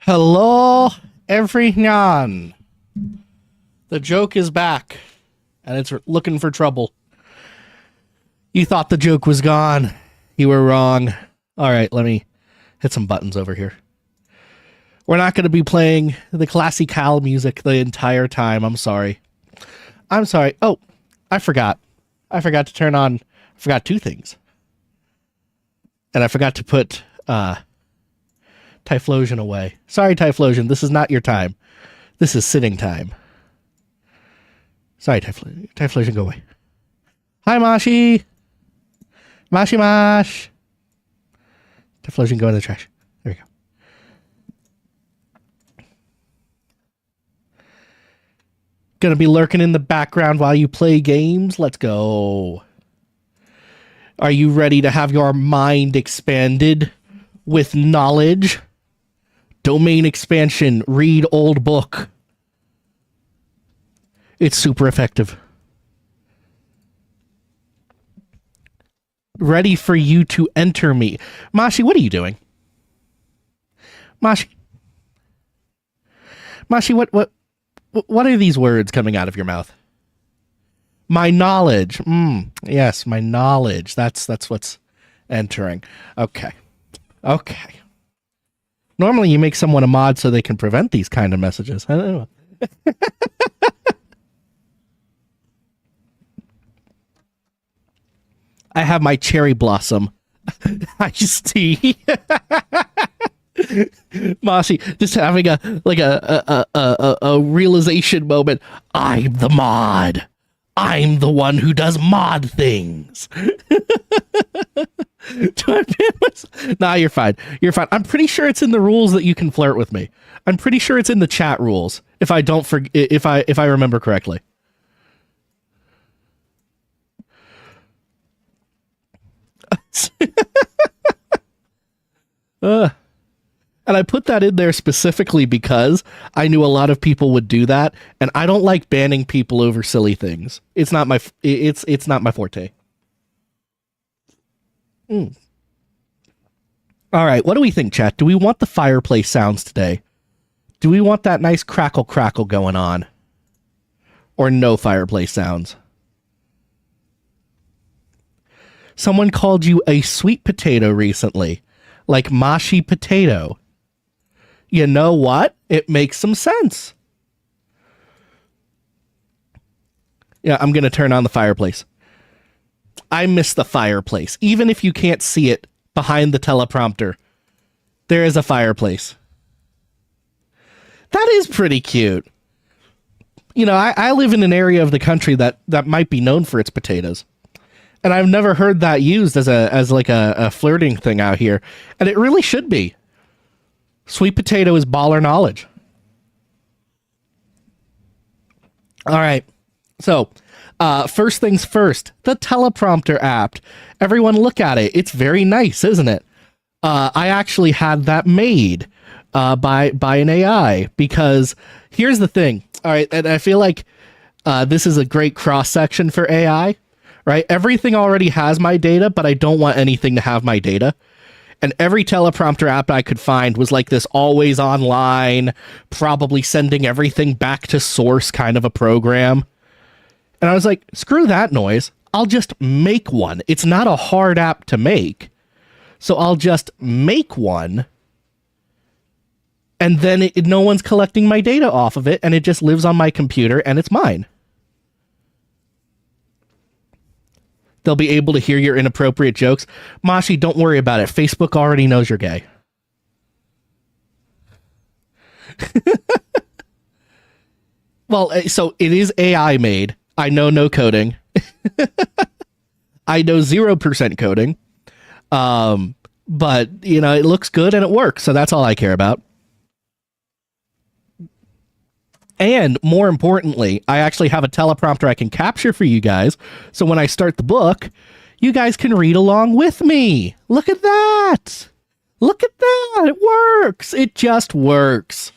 Hello, everyone. The joke is back, and it's looking for trouble. You thought the joke was gone. You were wrong. All right, let me hit some buttons over here. We're not going to be playing the classical music the entire time. I'm sorry. Oh, I forgot. I forgot to turn on... I forgot two things. And I forgot to put Typhlosion away. Sorry, Typhlosion. This is not your time. This is sitting time. Sorry, Typhlosion, go away. Hi, Moshi. Moshi Mosh. Typhlosion, go in the trash. There we go. Gonna be lurking in the background while you play games? Let's go. Are you ready to have your mind expanded with knowledge? Domain expansion. Read old book. It's super effective. Ready for you to enter me. Mashi, what are you doing? Mashi, what are these words coming out of your mouth? My knowledge. Yes, my knowledge. That's what's entering. Okay. Normally you make someone a mod so they can prevent these kind of messages. I don't know. I have my cherry blossom iced tea. Moshi just having a realization moment. I'm the mod. I'm the one who does mod things. Nah, you're fine. You're fine. I'm pretty sure it's in the rules that you can flirt with me. I'm pretty sure it's in the chat rules. If I don't if I remember correctly. And I put that in there specifically because I knew a lot of people would do that, and I don't like banning people over silly things. It's not my it's not my forte. All right, what do we think, chat? Do we want the fireplace sounds today? Do we want that nice crackle going on? Or no fireplace sounds? Someone called you a sweet potato recently, like mashy potato. You know what? It makes some sense. Yeah, I'm going to turn on the fireplace. I miss the fireplace. Even if you can't see it behind the teleprompter, there is a fireplace. That is pretty cute. You know, I live in an area of the country that might be known for its potatoes. And I've never heard that used as a flirting thing out here. And it really should be. Sweet potato is baller knowledge. All right. So, first things first, the teleprompter app. Everyone look at it. It's very nice, isn't it? I actually had that made by an AI because here's the thing. All right. And I feel like this is a great cross section for AI, right? Everything already has my data, but I don't want anything to have my data. And every teleprompter app I could find was like this always online, probably sending everything back to source kind of a program. And I was like, screw that noise. I'll just make one. It's not a hard app to make. So I'll just make one. And then no one's collecting my data off of it. And it just lives on my computer and it's mine. They'll be able to hear your inappropriate jokes. Mashi, don't worry about it. Facebook already knows you're gay. Well, so it is AI made. I know no coding. I know 0% coding. But, you know, it looks good and it works. So that's all I care about. And more importantly, I actually have a teleprompter I can capture for you guys. So when I start the book, you guys can read along with me. Look at that. Look at that. It works. It just works.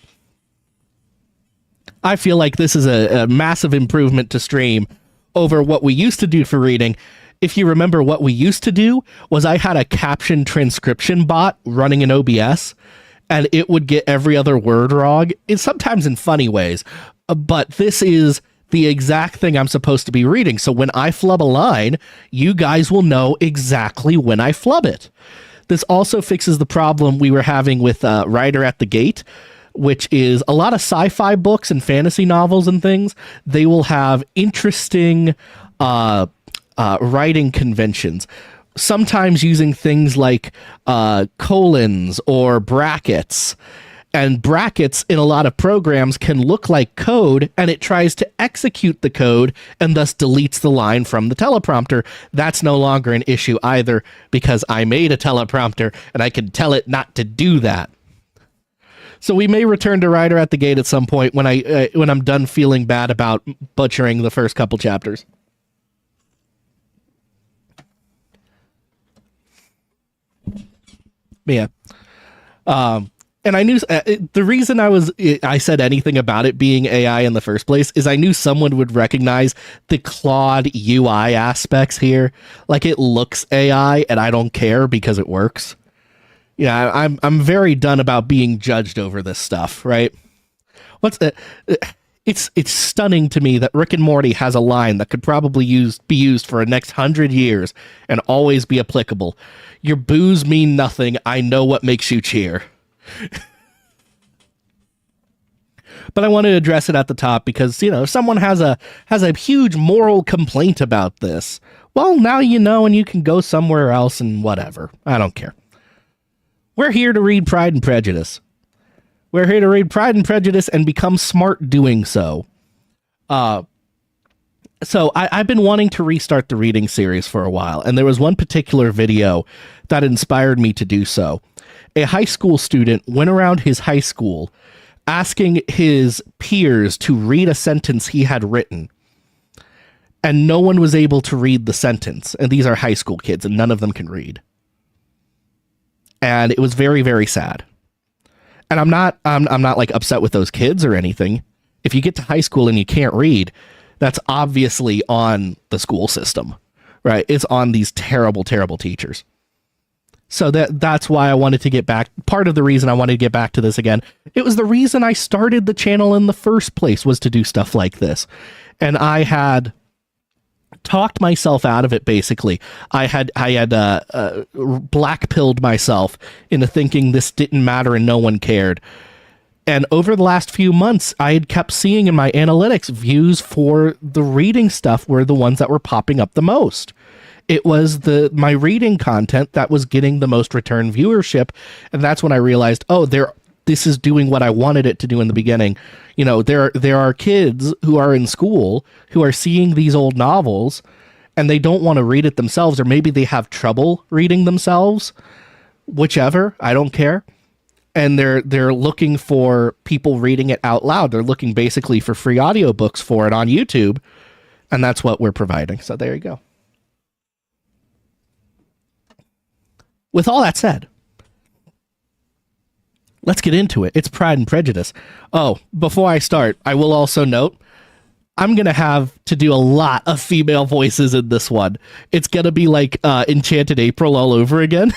I feel like this is a massive improvement to stream over what we used to do for reading. If you remember, what we used to do was I had a caption transcription bot running in OBS. and it would get every other word wrong. It's sometimes in funny ways, but this is the exact thing I'm supposed to be reading. So when I flub a line, you guys will know exactly when I flub it. This also fixes the problem we were having with Rider at the Gate, which is a lot of sci-fi books and fantasy novels and things. They will have interesting writing conventions, sometimes using things like colons or brackets. And brackets in a lot of programs can look like code, and it tries to execute the code and thus deletes the line from the teleprompter. That's no longer an issue either, because I made a teleprompter and I can tell it not to do that. So we may return to Rider at the Gate at some point when I'm done feeling bad about butchering the first couple chapters. Yeah. And I knew the reason I said anything about it being AI in the first place is I knew someone would recognize the Claude UI aspects here. Like, it looks AI, and I don't care because it works. Yeah, I'm very done about being judged over this stuff, right? It's stunning to me that Rick and Morty has a line that could probably be used for the next 100 years and always be applicable. Your boos mean nothing. I know what makes you cheer. But I want to address it at the top because, if someone has a huge moral complaint about this, well, now you know, and you can go somewhere else and whatever. I don't care. We're here to read Pride and Prejudice. We're here to read Pride and Prejudice and become smart doing so. So I've been wanting to restart the reading series for a while, and there was one particular video that inspired me to do so. A high school student went around his high school asking his peers to read a sentence he had written, and no one was able to read the sentence. And these are high school kids, and none of them can read. And it was very, very sad. And I'm not like upset with those kids or anything. If you get to high school and you can't read, that's obviously on the school system, right? It's on these terrible, terrible teachers. So that's why I wanted to get back. Part of the reason I wanted to get back to this again, it was the reason I started the channel in the first place, was to do stuff like this. And I had talked myself out of it, basically. I had black-pilled myself into thinking this didn't matter and no one cared. And over the last few months, I had kept seeing in my analytics, views for the reading stuff were the ones that were popping up the most. It was my reading content that was getting the most return viewership. And that's when I realized, this is doing what I wanted it to do in the beginning. There are kids who are in school who are seeing these old novels and they don't want to read it themselves, or maybe they have trouble reading themselves, whichever, I don't care. And they're looking for people reading it out loud. They're looking basically for free audiobooks for it on YouTube. And that's what we're providing. So there you go. With all that said, let's get into it. It's Pride and Prejudice. Oh, before I start, I will also note, I'm going to have to do a lot of female voices in this one. It's going to be like Enchanted April all over again.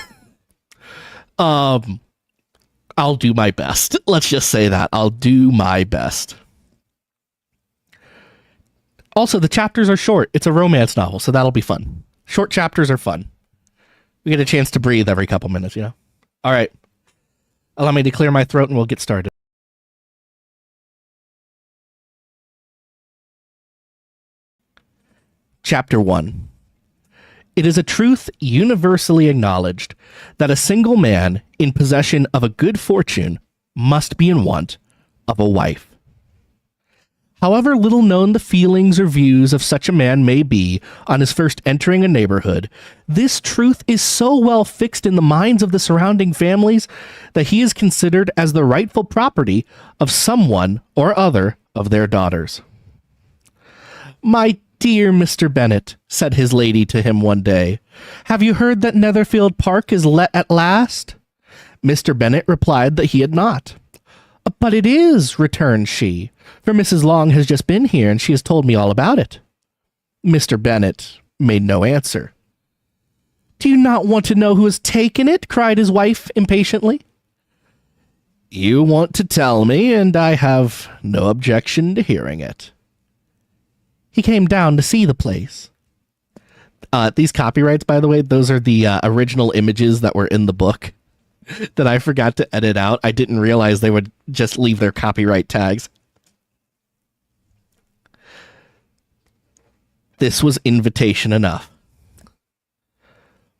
I'll do my best. Let's just say that. I'll do my best. Also, the chapters are short. It's a romance novel, so that'll be fun. Short chapters are fun. We get a chance to breathe every couple minutes, All right. Allow me to clear my throat and we'll get started. Chapter 1. It is a truth universally acknowledged that a single man in possession of a good fortune must be in want of a wife. However little known the feelings or views of such a man may be on his first entering a neighborhood, this truth is so well fixed in the minds of the surrounding families that he is considered as the rightful property of someone or other of their daughters. "My dear Mr. Bennet," said his lady to him one day, "have you heard that Netherfield Park is let at last?" Mr. Bennet replied that he had not. "But it is," returned she, "for Mrs. Long has just been here, and she has told me all about it." Mr. Bennet made no answer. "Do you not want to know who has taken it?" cried his wife impatiently. You want to tell me, and I have no objection to hearing it. He came down to see the place. These copyrights, by the way, those are the original images that were in the book that I forgot to edit out. I didn't realize they would just leave their copyright tags. This was invitation enough.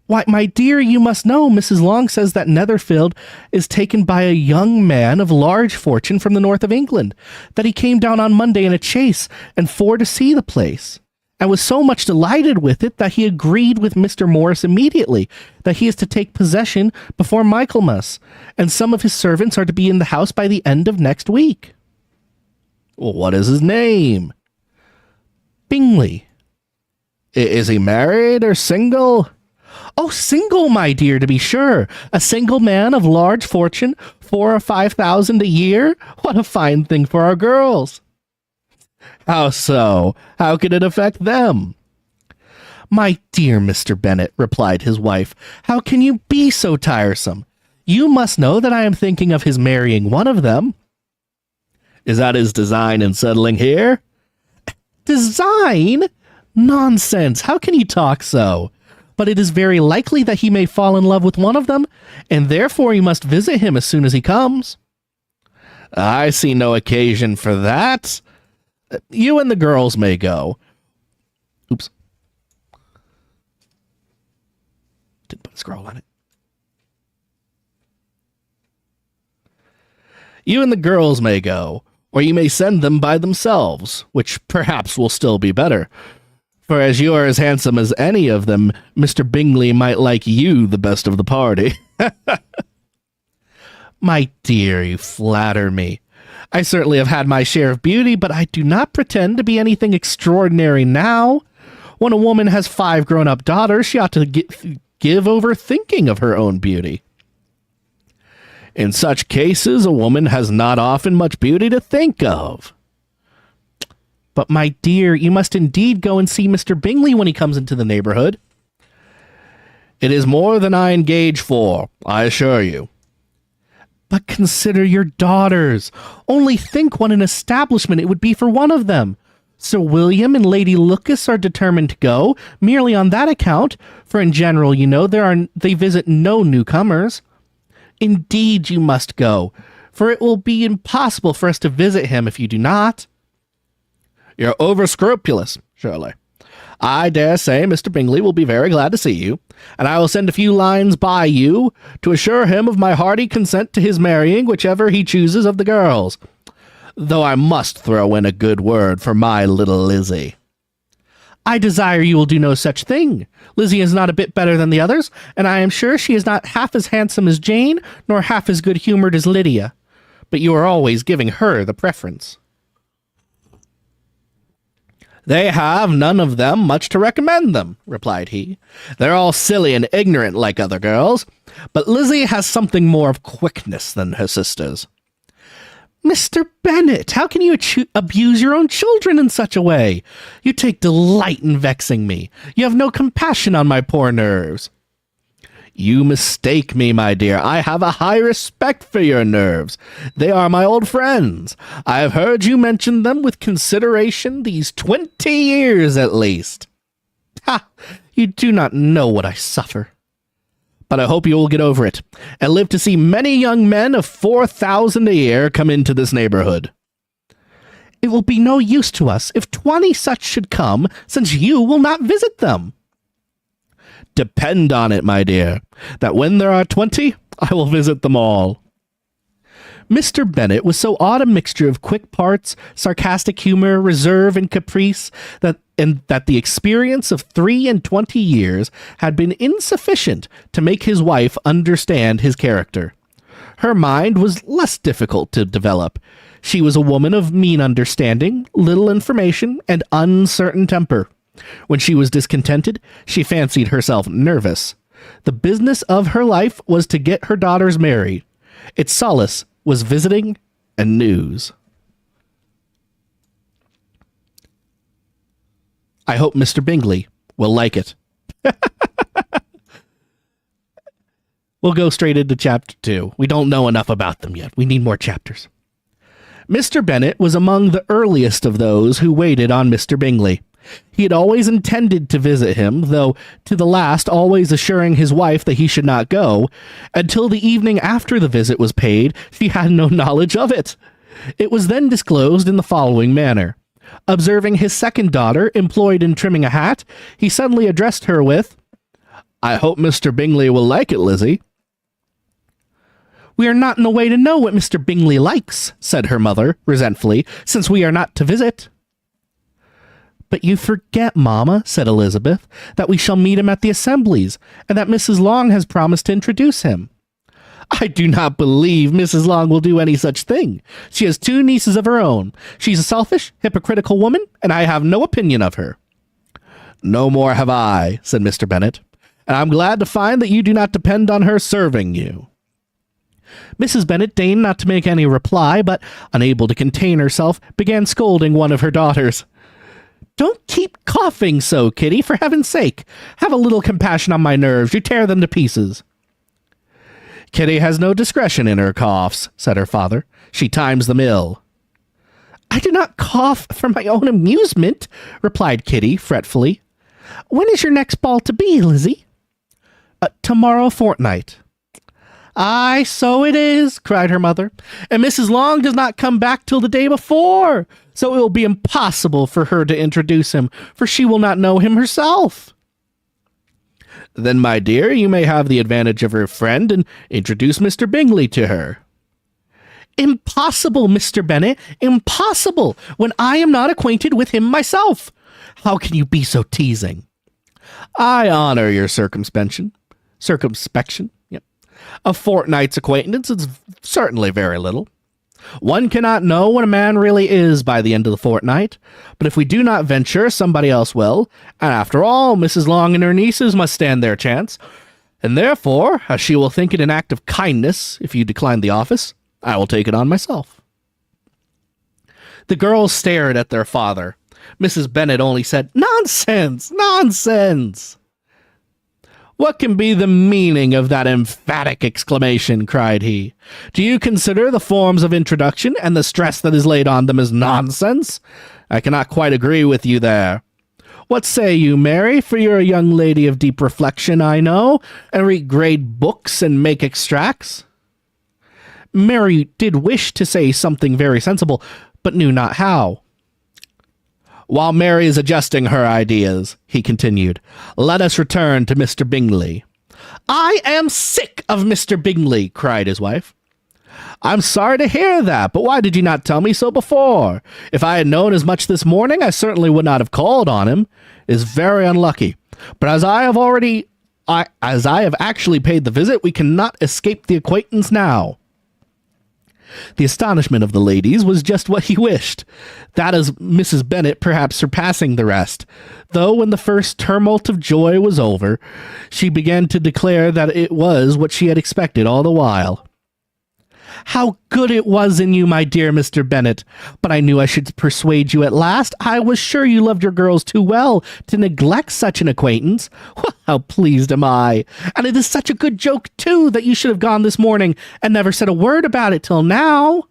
Why, my dear, you must know Mrs. Long says that Netherfield is taken by a young man of large fortune from the north of England, that he came down on Monday in a chaise and four to see the place, and was so much delighted with it that he agreed with Mr. Morris immediately that he is to take possession before Michaelmas, and some of his servants are to be in the house by the end of next week. Well, what is his name? Bingley. Is he married or single? Oh, single, my dear, to be sure. A single man of large fortune, 4,000 or 5,000 a year. What a fine thing for our girls. How so? How can it affect them? My dear Mr. Bennet, replied his wife, how can you be so tiresome? You must know that I am thinking of his marrying one of them. Is that his design in settling here? Design? Nonsense. How can you talk so? But it is very likely that he may fall in love with one of them, and therefore you must visit him as soon as he comes. I see no occasion for that. You and the girls may go. Oops. Didn't put a scroll on it. You and the girls may go, or you may send them by themselves, which perhaps will still be better. For as you are as handsome as any of them, Mr. Bingley might like you the best of the party. My dear, you flatter me. I certainly have had my share of beauty, but I do not pretend to be anything extraordinary now. When a woman has 5 grown-up daughters, she ought to give over thinking of her own beauty. In such cases, a woman has not often much beauty to think of. But, my dear, you must indeed go and see Mr. Bingley when he comes into the neighborhood. It is more than I engage for, I assure you. But consider your daughters. Only think what an establishment it would be for one of them. Sir William and Lady Lucas are determined to go, merely on that account, for in general, you know, they visit no newcomers. Indeed, you must go, for it will be impossible for us to visit him if you do not. You're over-scrupulous, surely. I dare say Mr. Bingley will be very glad to see you, and I will send a few lines by you to assure him of my hearty consent to his marrying whichever he chooses of the girls, though I must throw in a good word for my little Lizzie. I desire you will do no such thing. Lizzie is not a bit better than the others, and I am sure she is not half as handsome as Jane, nor half as good-humoured as Lydia, but you are always giving her the preference. They have, none of them, much to recommend them, replied he. They're all silly and ignorant like other girls, but Lizzie has something more of quickness than her sisters. Mr. Bennet, how can you abuse your own children in such a way? You take delight in vexing me. You have no compassion on my poor nerves. You mistake me, my dear. I have a high respect for your nerves. They are my old friends. I have heard you mention them with consideration these 20 years at least. Ha! You do not know what I suffer. But I hope you will get over it, and live to see many young men of 4,000 a year come into this neighborhood. It will be no use to us if 20 such should come, since you will not visit them. Depend on it, my dear, that when there are 20, I will visit them all. Mr. Bennet was so odd a mixture of quick parts, sarcastic humor, reserve, and caprice that the experience of 23 years had been insufficient to make his wife understand his character. Her mind was less difficult to develop. She was a woman of mean understanding, little information, and uncertain temper. When she was discontented, she fancied herself nervous. The business of her life was to get her daughters married. Its solace was visiting and news. I hope Mr. Bingley will like it. We'll go straight into chapter 2. We don't know enough about them yet. We need more chapters. Mr. Bennet was among the earliest of those who waited on Mr. Bingley. He had always intended to visit him, though to the last always assuring his wife that he should not go. Until the evening after the visit was paid, she had no knowledge of it. It was then disclosed in the following manner. Observing his second daughter employed in trimming a hat, he suddenly addressed her with, "I hope Mr. Bingley will like it, Lizzie." "We are not in a way to know what Mr. Bingley likes," said her mother, resentfully, "since we are not to visit." "But you forget, Mamma," said Elizabeth, "that we shall meet him at the assemblies, and that Mrs. Long has promised to introduce him." "I do not believe Mrs. Long will do any such thing. She has 2 nieces of her own. She's a selfish, hypocritical woman, and I have no opinion of her." "No more have I," said Mr. Bennet, "and I'm glad to find that you do not depend on her serving you." Mrs. Bennet deigned not to make any reply, but, unable to contain herself, began scolding one of her daughters. "Don't keep coughing so, Kitty, for heaven's sake. Have a little compassion on my nerves. You tear them to pieces." "Kitty has no discretion in her coughs," said her father. "She times them ill." "I do not cough for my own amusement," replied Kitty, fretfully. "When is your next ball to be, Lizzie?" "Tomorrow fortnight." "Aye, so it is," cried her mother, "and Mrs. Long does not come back till the day before, so it will be impossible for her to introduce him, for she will not know him herself." "Then, my dear, you may have the advantage of her friend and introduce Mr. Bingley to her." "Impossible, Mr. Bennet, impossible, when I am not acquainted with him myself. How can you be so teasing?" "I honor your circumspection. Yep. A fortnight's acquaintance is certainly very little. One cannot know what a man really is by the end of the fortnight, but if we do not venture, somebody else will, and after all, Mrs. Long and her nieces must stand their chance, and therefore, as she will think it an act of kindness if you decline the office, I will take it on myself." The girls stared at their father. Mrs. Bennet only said, "Nonsense! Nonsense!" "What can be the meaning of that emphatic exclamation?" cried he. "Do you consider the forms of introduction and the stress that is laid on them as nonsense? I cannot quite agree with you there. What say you, Mary? For you're a young lady of deep reflection, I know, and read great books and make extracts." Mary did wish to say something very sensible, but knew not how. "While Mary is adjusting her ideas," he continued, "let us return to Mr. Bingley." "I am sick of Mr. Bingley," cried his wife. "I'm sorry to hear that, but why did you not tell me so before? If I had known as much this morning, I certainly would not have called on him. It is very unlucky. But as I have actually paid the visit, we cannot escape the acquaintance now." The astonishment of the ladies was just what he wished. That is Mrs. Bennet perhaps surpassing the rest, though when the first tumult of joy was over, she began to declare that it was what she had expected all the while. "How good it was in you, my dear Mr. Bennet! But I knew I should persuade you at last. I was sure you loved your girls too well to neglect such an acquaintance. How pleased am I! And it is such a good joke, too, that you should have gone this morning and never said a word about it till now."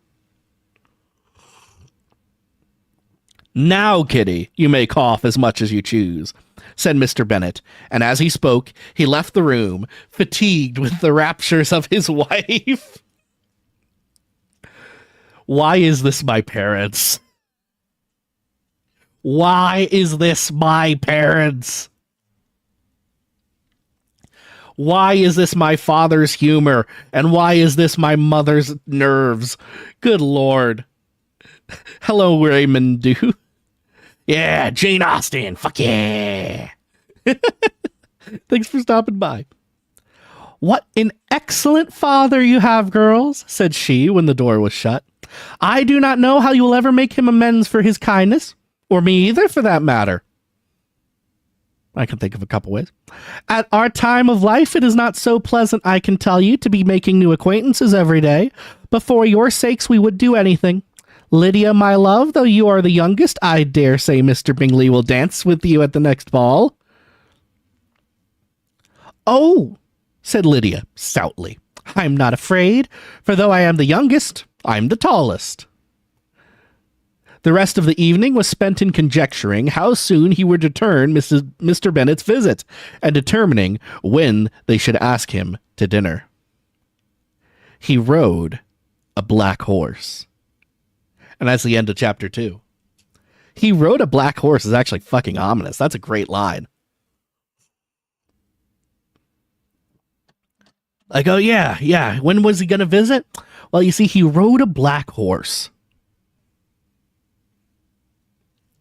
"Now, Kitty, you may cough as much as you choose," said Mr. Bennet, and as he spoke, he left the room, fatigued with the raptures of his wife. Why is this my parents? Why is this my parents? Why is this my father's humor? And why is this my mother's nerves? Good Lord. Hello, Raymond Dew. Yeah, Jane Austen. Fuck yeah. Thanks for stopping by. "What an excellent father you have, girls," said she when the door was shut. "I do not know how you will ever make him amends for his kindness, or me either, for that matter." I can think of a couple ways. "At our time of life, it is not so pleasant, I can tell you, to be making new acquaintances every day, but for your sakes we would do anything. Lydia, my love, though you are the youngest, I dare say Mr. Bingley will dance with you at the next ball." "Oh, said Lydia stoutly. I'm not afraid, for though I am the youngest, I'm the tallest. The rest of the evening was spent in conjecturing how soon he would return Mr. Bennet's visit, and determining when they should ask him to dinner. He rode a black horse. And that's the end of chapter 2. He rode a black horse is actually fucking ominous. That's a great line. Like, oh yeah. When was he going to visit? Well, you see, he rode a black horse.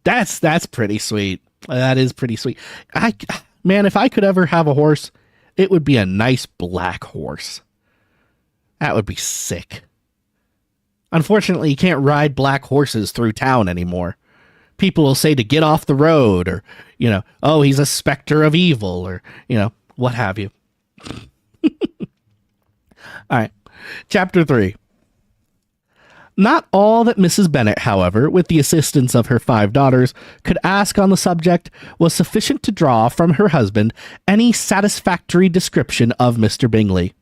That's pretty sweet. That is pretty sweet. Man, if I could ever have a horse, it would be a nice black horse. That would be sick. Unfortunately, you can't ride black horses through town anymore. People will say to get off the road, or, oh, he's a specter of evil, or, what have you. All right. Chapter 3. Not all that Mrs. Bennet, however, with the assistance of her 5 daughters, could ask on the subject was sufficient to draw from her husband any satisfactory description of Mr. Bingley.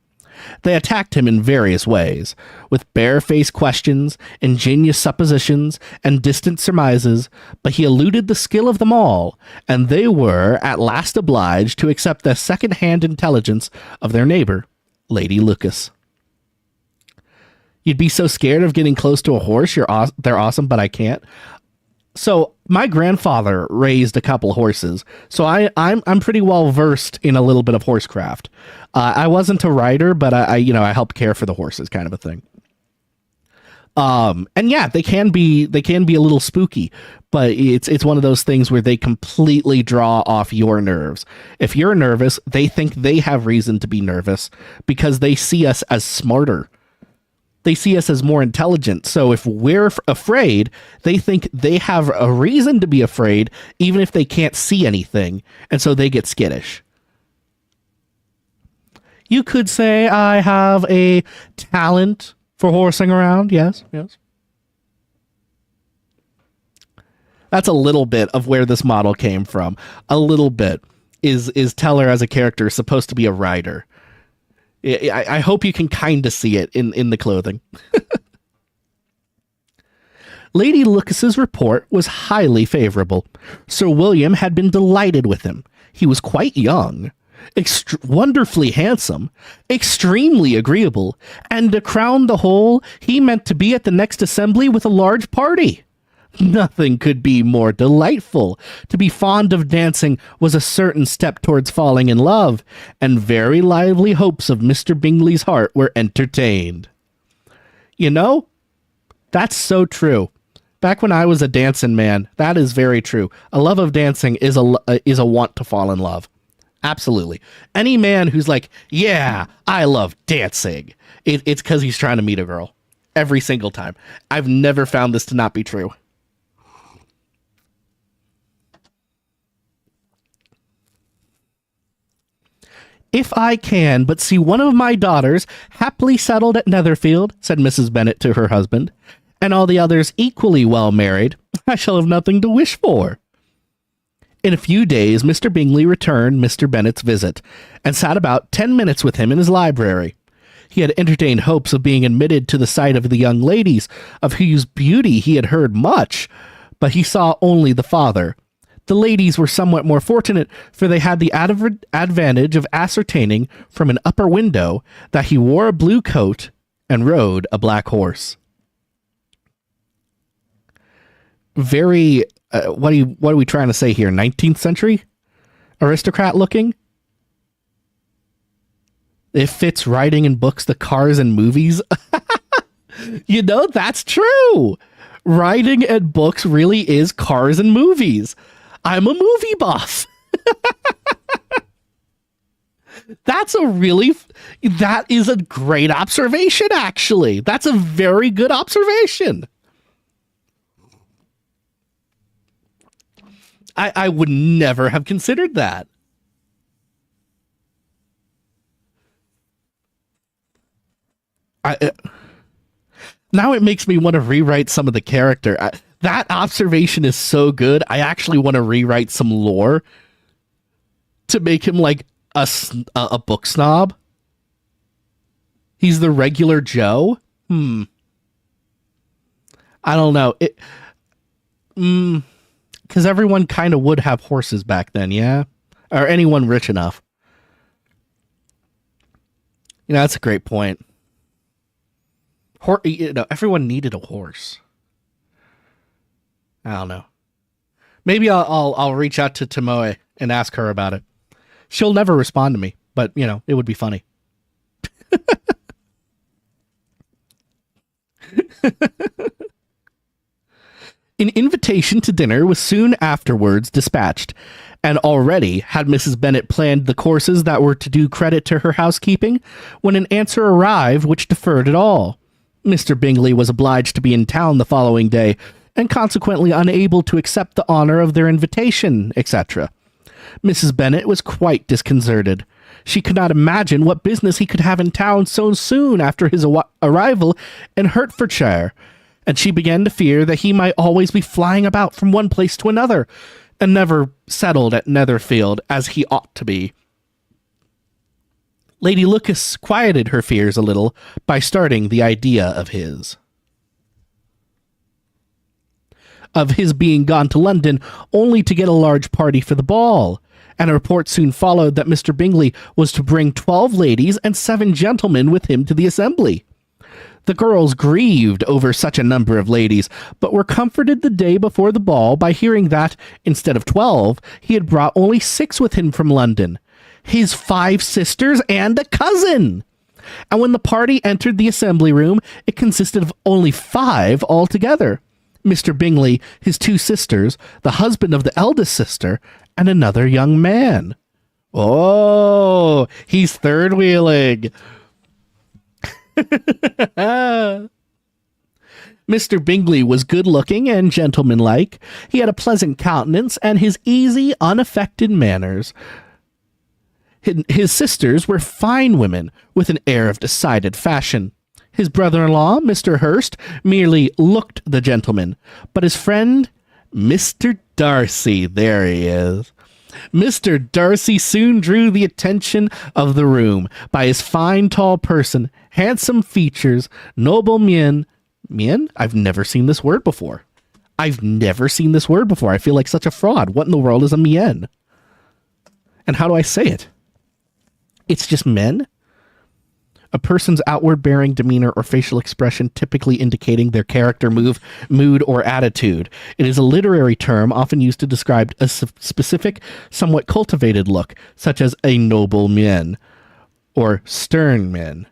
They attacked him in various ways, with bare-faced questions, ingenious suppositions, and distant surmises, but he eluded the skill of them all, and they were at last obliged to accept the second-hand intelligence of their neighbour, Lady Lucas. You'd be so scared of getting close to a horse, they're awesome, but I can't. So my grandfather raised a couple horses, so I'm pretty well versed in a little bit of horsecraft. I wasn't a rider, but I helped care for the horses, kind of a thing. And yeah, they can be a little spooky, but it's one of those things where they completely draw off your nerves. If you're nervous, they think they have reason to be nervous because they see us as smarter. They see us as more intelligent. So if we're afraid, they think they have a reason to be afraid, even if they can't see anything. And so they get skittish. You could say I have a talent for horsing around. Yes. That's a little bit of where this model came from. A little bit is Teller as a character supposed to be a rider. I hope you can kind of see it in the clothing. Lady Lucas's report was highly favorable. Sir William had been delighted with him. He was quite young, wonderfully handsome, extremely agreeable, and to crown the whole, he meant to be at the next assembly with a large party. Nothing could be more delightful. To be fond of dancing was a certain step towards falling in love, and very lively hopes of Mr. Bingley's heart were entertained. That's so true. Back when I was a dancing man, that is very true. A love of dancing is a want to fall in love. Absolutely. Any man who's like, yeah, I love dancing, it's because he's trying to meet a girl. Every single time. I've never found this to not be true. If I can but see one of my daughters happily settled at Netherfield, said Mrs. Bennet to her husband, and all the others equally well married, I shall have nothing to wish for. In a few days, Mr. Bingley returned Mr. Bennet's visit, and sat about 10 minutes with him in his library. He had entertained hopes of being admitted to the sight of the young ladies, of whose beauty he had heard much, but he saw only the father. The ladies were somewhat more fortunate, for they had the advantage of ascertaining from an upper window that he wore a blue coat and rode a black horse. Very, what are we trying to say here? 19th century? Aristocrat looking? It fits writing in books, the cars and movies. That's true. Writing and books really is cars and movies. I'm a movie buff. That is a great observation, actually. That's a very good observation. I would never have considered that. Now it makes me want to rewrite some of the character. That observation is so good. I actually want to rewrite some lore to make him like a book snob. He's the regular Joe? I don't know. Because everyone kind of would have horses back then, yeah? Or anyone rich enough. You know, that's a great point. Everyone needed a horse. I don't know. Maybe I'll reach out to Tomoe and ask her about it. She'll never respond to me, but, you know, it would be funny. An invitation to dinner was soon afterwards dispatched, and already had Mrs. Bennet planned the courses that were to do credit to her housekeeping, when an answer arrived which deferred it all. Mr. Bingley was obliged to be in town the following day, and consequently unable to accept the honor of their invitation, etc. Mrs. Bennet was quite disconcerted. She could not imagine what business he could have in town so soon after his arrival in Hertfordshire, and she began to fear that he might always be flying about from one place to another, and never settled at Netherfield as he ought to be. Lady Lucas quieted her fears a little by starting the idea of his being gone to London only to get a large party for the ball, and a report soon followed that Mr. Bingley was to bring 12 ladies and 7 gentlemen with him to the assembly. The girls grieved over such a number of ladies, but were comforted the day before the ball by hearing that, instead of 12, he had brought only 6 with him from London, his 5 sisters and a cousin. And when the party entered the assembly room, it consisted of only 5 altogether. Mr. Bingley, his 2 sisters, the husband of the eldest sister, and another young man. Oh, he's third wheeling. Mr. Bingley was good-looking and gentlemanlike. He had a pleasant countenance and his easy, unaffected manners. His sisters were fine women with an air of decided fashion. His brother-in-law, Mr. Hurst, merely looked the gentleman, but his friend, Mr. Darcy, there he is. Mr. Darcy soon drew the attention of the room by his fine tall person, handsome features, noble mien. Mien? I've never seen this word before. I feel like such a fraud. What in the world is a mien? And how do I say it? It's just men? A person's outward bearing, demeanor, or facial expression typically indicating their character, mood, or attitude. It is a literary term often used to describe a specific, somewhat cultivated look, such as a noble mien or stern mien.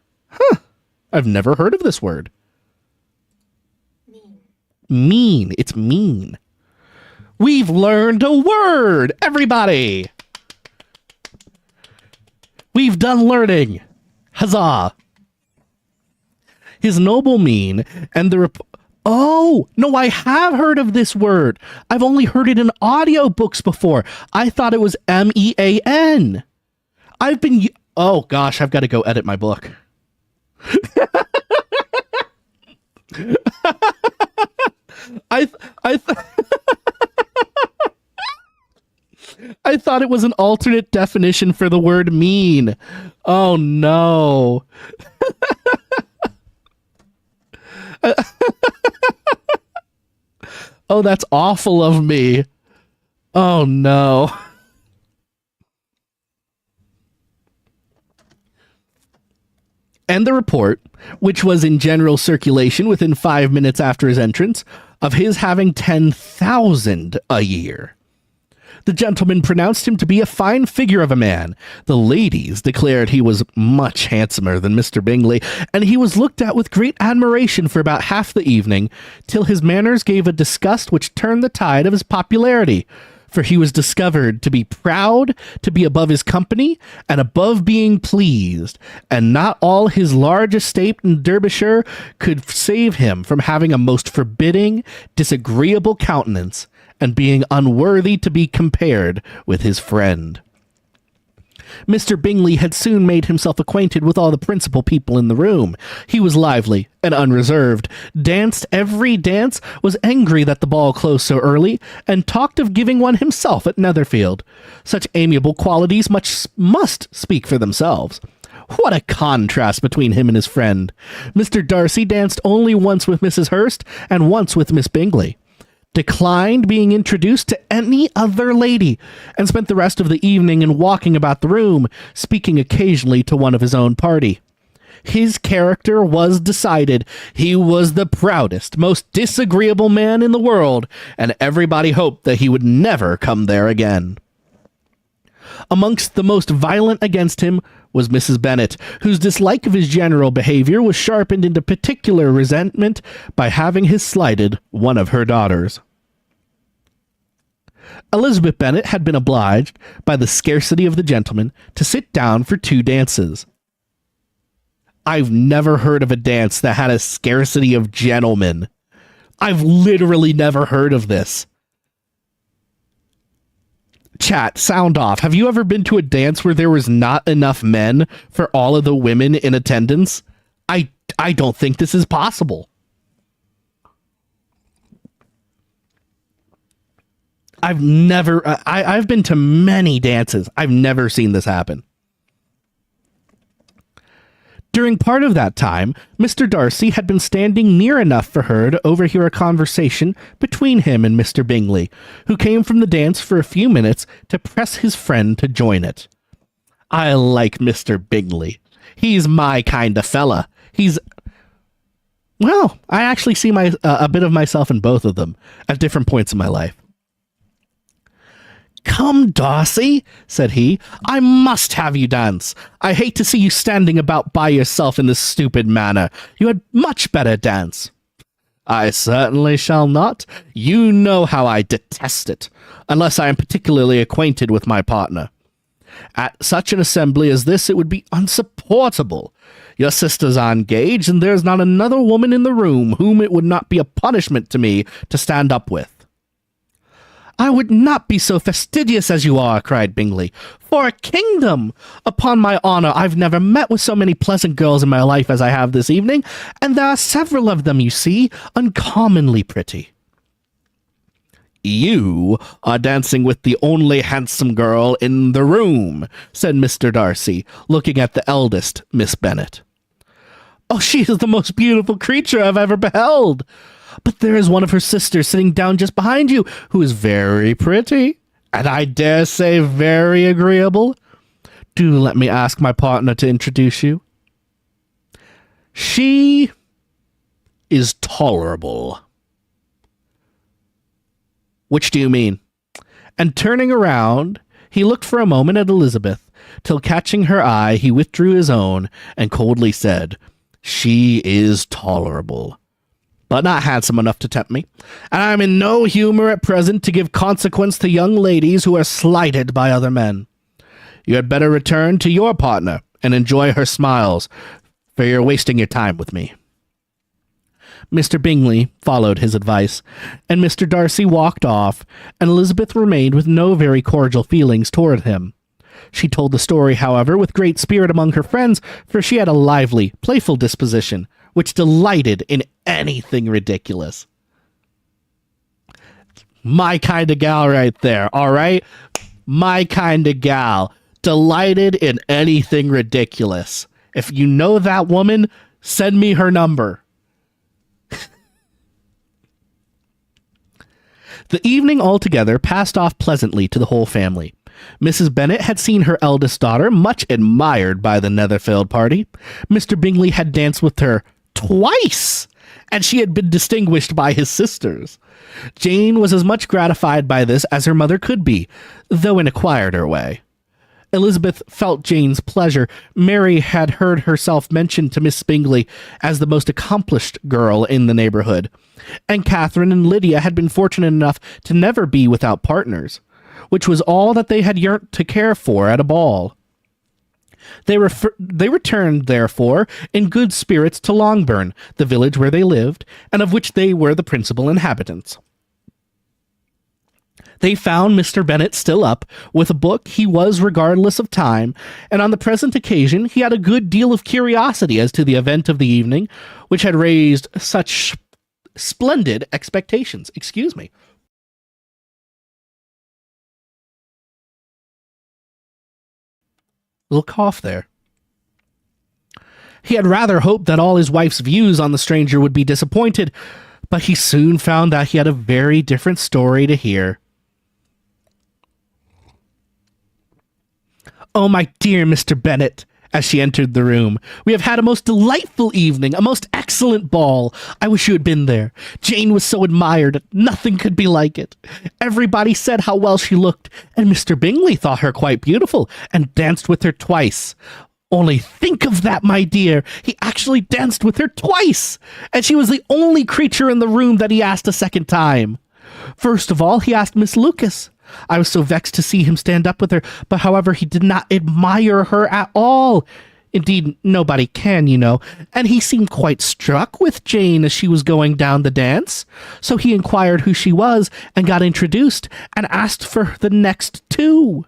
I've never heard of this word. Mean. It's mean. We've learned a word, everybody! We've done learning. Huzzah! His noble mien and the Oh, no, I have heard of this word. I've only heard it in audiobooks before. I thought it was M-E-A-N. Oh gosh, I've got to go edit my book. I thought it was an alternate definition for the word mean. Oh no. Oh, that's awful of me. Oh no. And the report, which was in general circulation within 5 minutes after his entrance, of his having 10,000 a year. The gentlemen pronounced him to be a fine figure of a man. The ladies declared he was much handsomer than Mr. Bingley, and he was looked at with great admiration for about half the evening, till his manners gave a disgust which turned the tide of his popularity. For he was discovered to be proud, to be above his company, and above being pleased, and not all his large estate in Derbyshire could save him from having a most forbidding, disagreeable countenance, and being unworthy to be compared with his friend. Mr. Bingley had soon made himself acquainted with all the principal people in the room. He was lively and unreserved, danced every dance, was angry that the ball closed so early, and talked of giving one himself at Netherfield. Such amiable qualities must speak for themselves. What a contrast between him and his friend. Mr. Darcy danced only once with Mrs. Hurst and once with Miss Bingley, declined being introduced to any other lady, and spent the rest of the evening in walking about the room, speaking occasionally to one of his own party. His character was decided. He was the proudest, most disagreeable man in the world, and everybody hoped that he would never come there again. Amongst the most violent against him was Mrs. Bennet, whose dislike of his general behavior was sharpened into particular resentment by having his slighted one of her daughters. Elizabeth Bennet had been obliged, by the scarcity of the gentlemen, to sit down for 2 dances. I've never heard of a dance that had a scarcity of gentlemen. I've literally never heard of this. Chat, sound off. Have you ever been to a dance where there was not enough men for all of the women in attendance? I don't think this is possible. I've been to many dances. I've never seen this happen. During part of that time, Mr. Darcy had been standing near enough for her to overhear a conversation between him and Mr. Bingley, who came from the dance for a few minutes to press his friend to join it. I like Mr. Bingley. He's my kind of fella. Well, I actually see a bit of myself in both of them at different points in my life. "Come, Darcy," said he, "I must have you dance. I hate to see you standing about by yourself in this stupid manner. You had much better dance." "I certainly shall not. You know how I detest it, unless I am particularly acquainted with my partner. At such an assembly as this, it would be unsupportable. Your sisters are engaged, and there's not another woman in the room whom it would not be a punishment to me to stand up with." "I would not be so fastidious as you are," cried Bingley. "For a kingdom! Upon my honour, I've never met with so many pleasant girls in my life as I have this evening, and there are several of them, you see, uncommonly pretty." "You are dancing with the only handsome girl in the room," said Mr. Darcy, looking at the eldest, Miss Bennet. "Oh, she is the most beautiful creature I've ever beheld. But there is one of her sisters sitting down just behind you, who is very pretty, and I dare say very agreeable. Do let me ask my partner to introduce you. She is tolerable." "Which do you mean?" And turning around, he looked for a moment at Elizabeth, till catching her eye, he withdrew his own, and coldly said, "She is tolerable, but not handsome enough to tempt me, and I am in no humour at present to give consequence to young ladies who are slighted by other men. You had better return to your partner and enjoy her smiles, for you're wasting your time with me." Mr. Bingley followed his advice, and Mr. Darcy walked off, and Elizabeth remained with no very cordial feelings toward him. She told the story, however, with great spirit among her friends, for she had a lively, playful disposition, which delighted in anything ridiculous. My kind of gal right there, all right? My kind of gal. Delighted in anything ridiculous. If you know that woman, send me her number. The evening altogether passed off pleasantly to the whole family. Mrs. Bennet had seen her eldest daughter much admired by the Netherfield party. Mr. Bingley had danced with her twice, and she had been distinguished by his sisters. Jane was as much gratified by this as her mother could be, though in a quieter way. Elizabeth felt Jane's pleasure. Mary had heard herself mentioned to Miss Bingley as the most accomplished girl in the neighbourhood, and Catherine and Lydia had been fortunate enough to never be without partners, which was all that they had yearned to care for at a ball. They returned, therefore, in good spirits to Longbourn, the village where they lived, and of which they were the principal inhabitants. They found Mr. Bennet still up, with a book he was regardless of time, and on the present occasion he had a good deal of curiosity as to the event of the evening, which had raised such splendid expectations. Excuse me. Little cough there. He had rather hoped that all his wife's views on the stranger would be disappointed, but he soon found that he had a very different story to hear. "Oh, my dear Mr. Bennet," as she entered the room, "we have had a most delightful evening, a most excellent ball. I wish you had been there. Jane was so admired, nothing could be like it. Everybody said how well she looked, and Mr. Bingley thought her quite beautiful, and danced with her twice. Only think of that, my dear. He actually danced with her twice, and she was the only creature in the room that he asked a second time. First of all, he asked Miss Lucas. I was so vexed to see him stand up with her, but however, he did not admire her at all. Indeed, nobody can, you know, and he seemed quite struck with Jane as she was going down the dance. So he inquired who she was and got introduced and asked for the next two.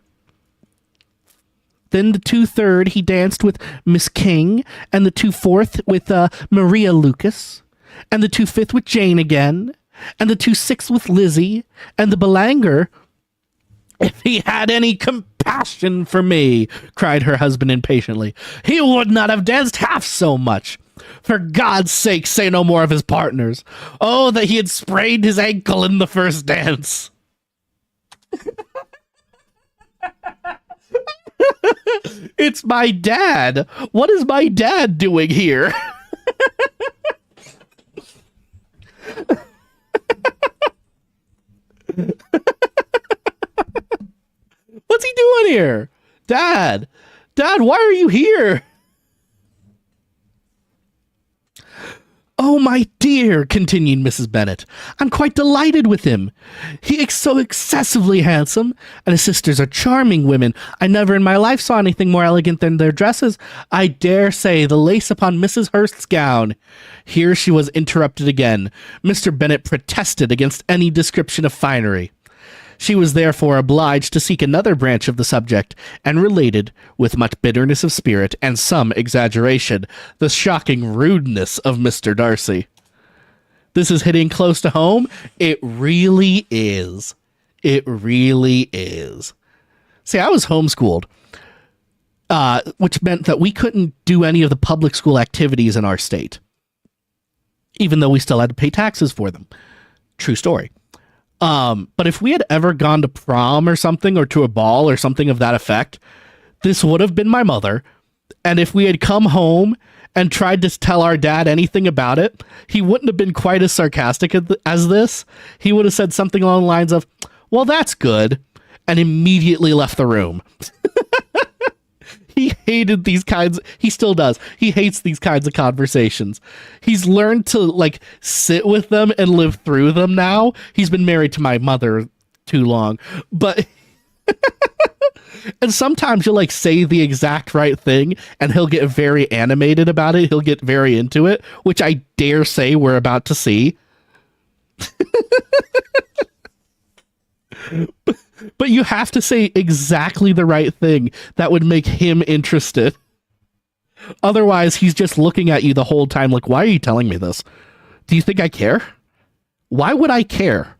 Then the 2/3 he danced with Miss King, and the 2/4 with Maria Lucas, and the 2/5 with Jane again, and the 2/6 with Lizzie, and the Belanger. If he had any compassion for me," cried her husband impatiently, "he would not have danced half so much. For God's sake, say no more of his partners. Oh, that he had sprained his ankle in the first dance." It's my dad. What is my dad doing here? What's he doing here? Dad, why are you here? "Oh, my dear," continued Mrs. Bennet, "I'm quite delighted with him. He is so excessively handsome, and his sisters are charming women. I never in my life saw anything more elegant than their dresses. I dare say the lace upon Mrs. Hurst's gown." Here she was interrupted again. Mr. Bennet protested against any description of finery. She was therefore obliged to seek another branch of the subject, and related, with much bitterness of spirit and some exaggeration, the shocking rudeness of Mr. Darcy. This is hitting close to home. It really is. It really is. See, I was homeschooled, which meant that we couldn't do any of the public school activities in our state, even though we still had to pay taxes for them. True story. But if we had ever gone to prom or something, or to a ball or something of that effect, this would have been my mother. And if we had come home and tried to tell our dad anything about it, he wouldn't have been quite as sarcastic as this. He would have said something along the lines of, "Well, that's good," and immediately left the room. He hated these kinds. He still does. He hates these kinds of conversations. He's learned to like sit with them and live through them now. He's been married to my mother too long, but and sometimes you'll like say the exact right thing and he'll get very animated about it. He'll get very into it, which I dare say we're about to see. But you have to say exactly the right thing that would make him interested. Otherwise, he's just looking at you the whole time like, "Why are you telling me this? Do you think I care? Why would I care?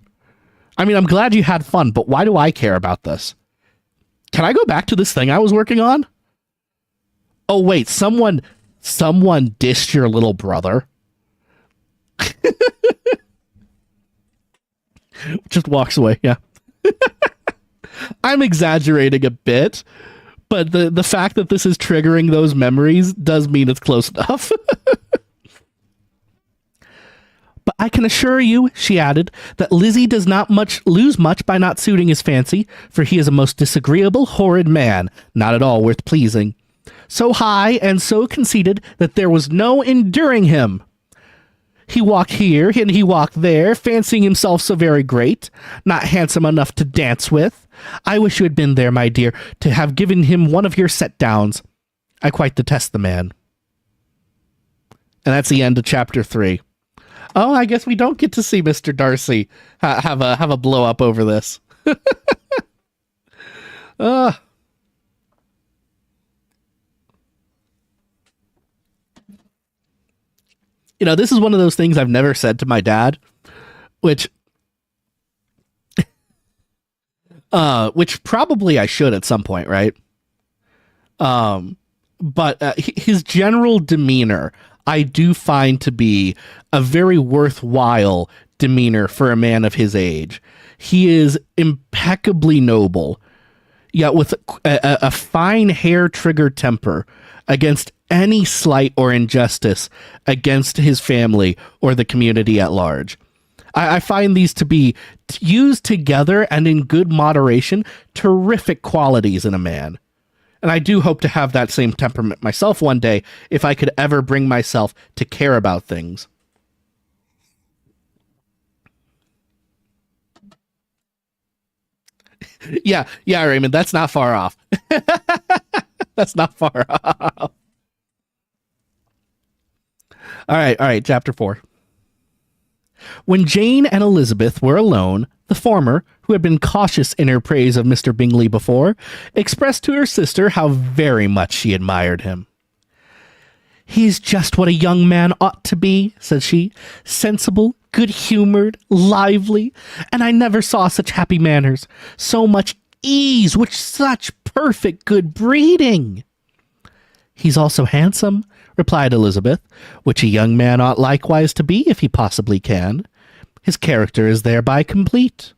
I mean, I'm glad you had fun, but why do I care about this? Can I go back to this thing I was working on? Oh, wait, someone dissed your little brother." Just walks away, yeah. I'm exaggerating a bit, but the fact that this is triggering those memories does mean it's close enough. "But I can assure you," she added, "that Lizzie does not lose much by not suiting his fancy, for he is a most disagreeable, horrid man, not at all worth pleasing. So high and so conceited that there was no enduring him. He walked here and he walked there, fancying himself so very great, not handsome enough to dance with. I wish you had been there, my dear, to have given him one of your set-downs. I quite detest the man." And that's the end of chapter 3. Oh, I guess we don't get to see Mr. Darcy have a blow up over this. You know, this is one of those things I've never said to my dad, which probably I should at some point, right? but his general demeanor, I do find to be a very worthwhile demeanor for a man of his age. He is impeccably noble, yet with a fine hair-trigger temper against any slight or injustice against his family or the community at large. I find these to be used together and in good moderation, terrific qualities in a man. And I do hope to have that same temperament myself one day if I could ever bring myself to care about things. Yeah, Raymond, that's not far off. That's not far off. All right, chapter 4. When Jane and Elizabeth were alone, the former, who had been cautious in her praise of Mr. Bingley before, expressed to her sister how very much she admired him. "He's just what a young man ought to be," said she, "sensible, good-humoured, lively, and I never saw such happy manners, so much ease, with such perfect good breeding." "He's also handsome," replied Elizabeth, "which a young man ought likewise to be if he possibly can. His character is thereby complete."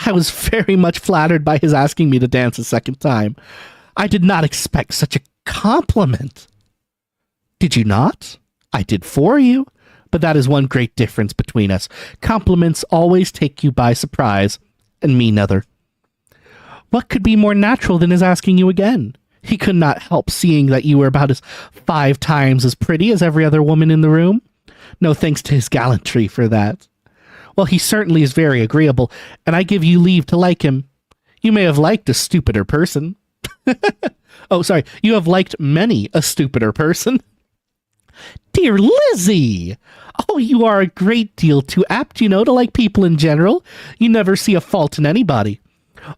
"I was very much flattered by his asking me to dance a second time. I did not expect such a compliment." "Did you not? I did for you. But that is one great difference between us. Compliments always take you by surprise, and me neither." "What could be more natural than his asking you again? He could not help seeing that you were about 5 times as pretty as every other woman in the room. No thanks to his gallantry for that." "Well, he certainly is very agreeable, and I give you leave to like him. You may have liked a stupider person." "Oh, sorry, you have liked many a stupider person." "Dear Lizzie! Oh, you are a great deal too apt, you know, to like people in general. You never see a fault in anybody.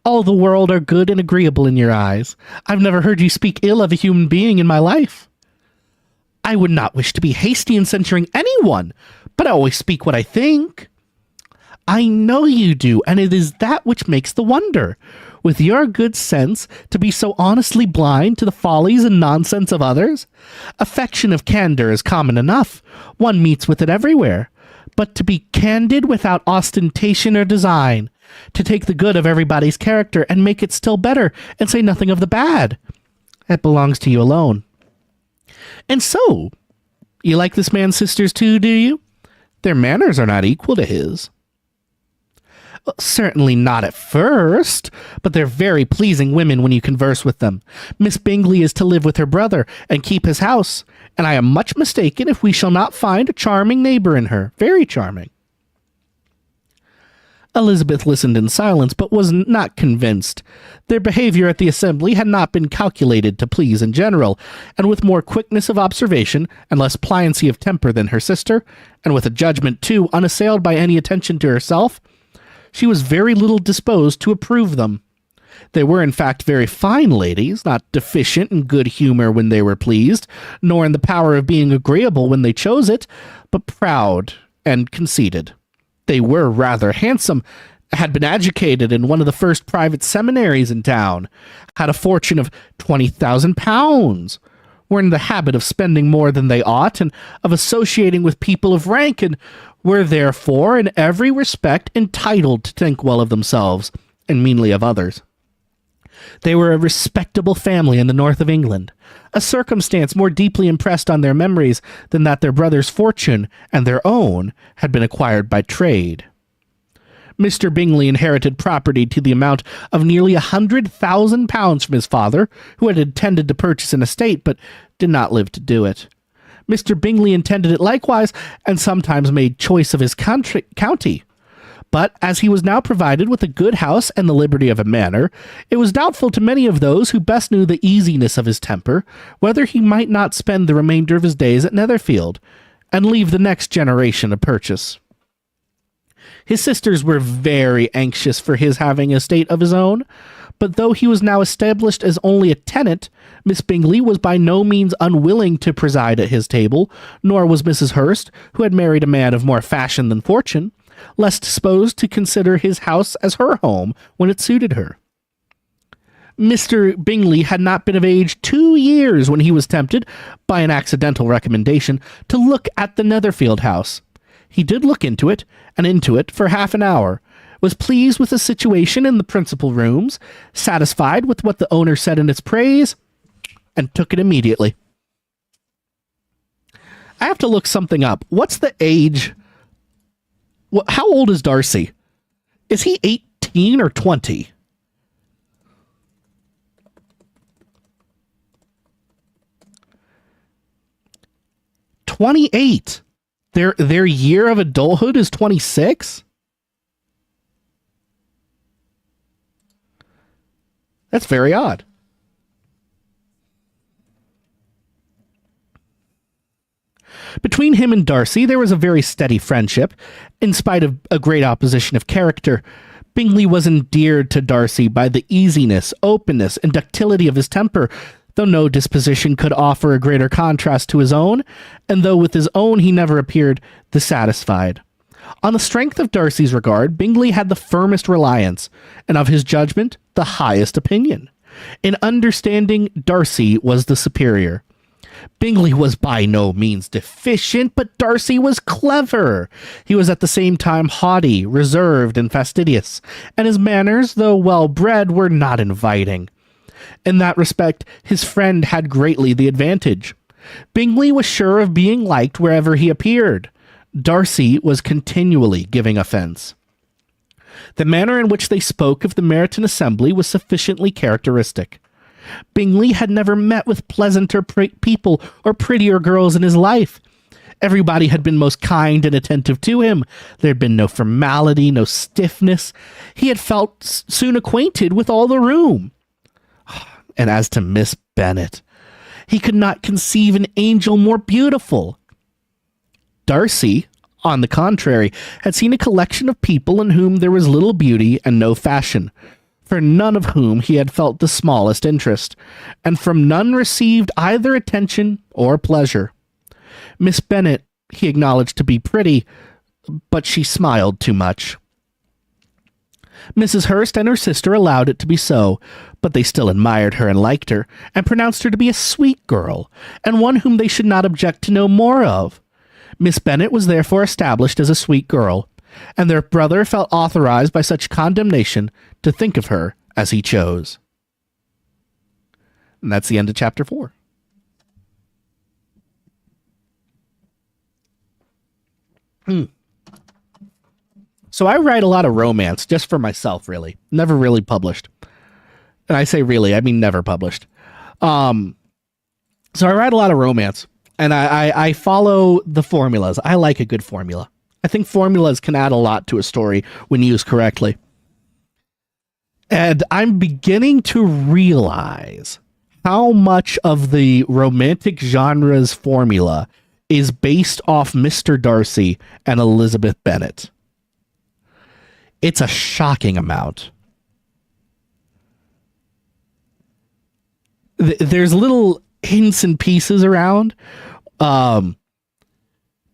All the world are good and agreeable in your eyes. I've never heard you speak ill of a human being in my life." "I would not wish to be hasty in censuring anyone, but I always speak what I think." "I know you do, and it is that which makes the wonder. With your good sense, to be so honestly blind to the follies and nonsense of others. Affection of candor is common enough. One meets with it everywhere. But to be candid without ostentation or design, to take the good of everybody's character and make it still better, and say nothing of the bad, that belongs to you alone. And so, you like this man's sisters too, do you? Their manners are not equal to his." "Well, certainly not at first, but they're very pleasing women when you converse with them. Miss Bingley is to live with her brother and keep his house, and I am much mistaken if we shall not find a charming neighbour in her. Very charming." Elizabeth listened in silence, but was not convinced. Their behaviour at the assembly had not been calculated to please in general, and with more quickness of observation and less pliancy of temper than her sister, and with a judgment, too, unassailed by any attention to herself, she was very little disposed to approve them. They were in fact very fine ladies, not deficient in good humour when they were pleased, nor in the power of being agreeable when they chose it, but proud and conceited. They were rather handsome, had been educated in one of the first private seminaries in town, had a fortune of £20,000, were in the habit of spending more than they ought, and of associating with people of rank, and were therefore in every respect entitled to think well of themselves, and meanly of others. They were a respectable family in the north of England, a circumstance more deeply impressed on their memories than that their brother's fortune and their own had been acquired by trade. Mr. Bingley inherited property to the amount of nearly £100,000 from his father, who had intended to purchase an estate, but did not live to do it. Mr. Bingley intended it likewise, and sometimes made choice of his county. But as he was now provided with a good house and the liberty of a manor, it was doubtful to many of those who best knew the easiness of his temper, whether he might not spend the remainder of his days at Netherfield, and leave the next generation a purchase. His sisters were very anxious for his having an estate of his own, but though he was now established as only a tenant, Miss Bingley was by no means unwilling to preside at his table, nor was Mrs. Hurst, who had married a man of more fashion than fortune, less disposed to consider his house as her home when it suited her. Mr. Bingley had not been of age 2 years when he was tempted, by an accidental recommendation, to look at the Netherfield house. He did look into it, and into it for half an hour, was pleased with the situation in the principal rooms, satisfied with what the owner said in its praise, and took it immediately. I have to look something up. What's the age? How old is Darcy? Is he 18 or 20? $28. Their year of adulthood is 26? That's very odd. Between him and Darcy, there was a very steady friendship, in spite of a great opposition of character. Bingley was endeared to Darcy by the easiness, openness, and ductility of his temper, though no disposition could offer a greater contrast to his own, and though with his own he never appeared dissatisfied. On the strength of Darcy's regard, Bingley had the firmest reliance, and of his judgment the highest opinion. In understanding, Darcy was the superior. Bingley was by no means deficient, but Darcy was clever. He was at the same time haughty, reserved, and fastidious, and his manners, though well-bred, were not inviting. In that respect, his friend had greatly the advantage. Bingley was sure of being liked wherever he appeared. Darcy was continually giving offence. The manner in which they spoke of the Meryton assembly was sufficiently characteristic. Bingley had never met with pleasanter people or prettier girls in his life. Everybody had been most kind and attentive to him. There had been no formality, no stiffness. He had felt soon acquainted with all the room. And as to Miss Bennet, he could not conceive an angel more beautiful. Darcy, on the contrary, had seen a collection of people in whom there was little beauty and no fashion, for none of whom he had felt the smallest interest, and from none received either attention or pleasure. Miss Bennet he acknowledged to be pretty, but she smiled too much. Mrs. Hurst and her sister allowed it to be so, but they still admired her and liked her, and pronounced her to be a sweet girl, and one whom they should not object to know more of. Miss Bennet was therefore established as a sweet girl, and their brother felt authorized by such condemnation to think of her as he chose. And that's the end of chapter 4. So I write a lot of romance just for myself, really. Never really published. And I say really, I mean never published. So I write a lot of romance, and I follow the formulas. I like a good formula. I think formulas can add a lot to a story when used correctly. And I'm beginning to realize how much of the romantic genre's formula is based off Mr. Darcy and Elizabeth Bennet. It's a shocking amount. There's little hints and pieces around.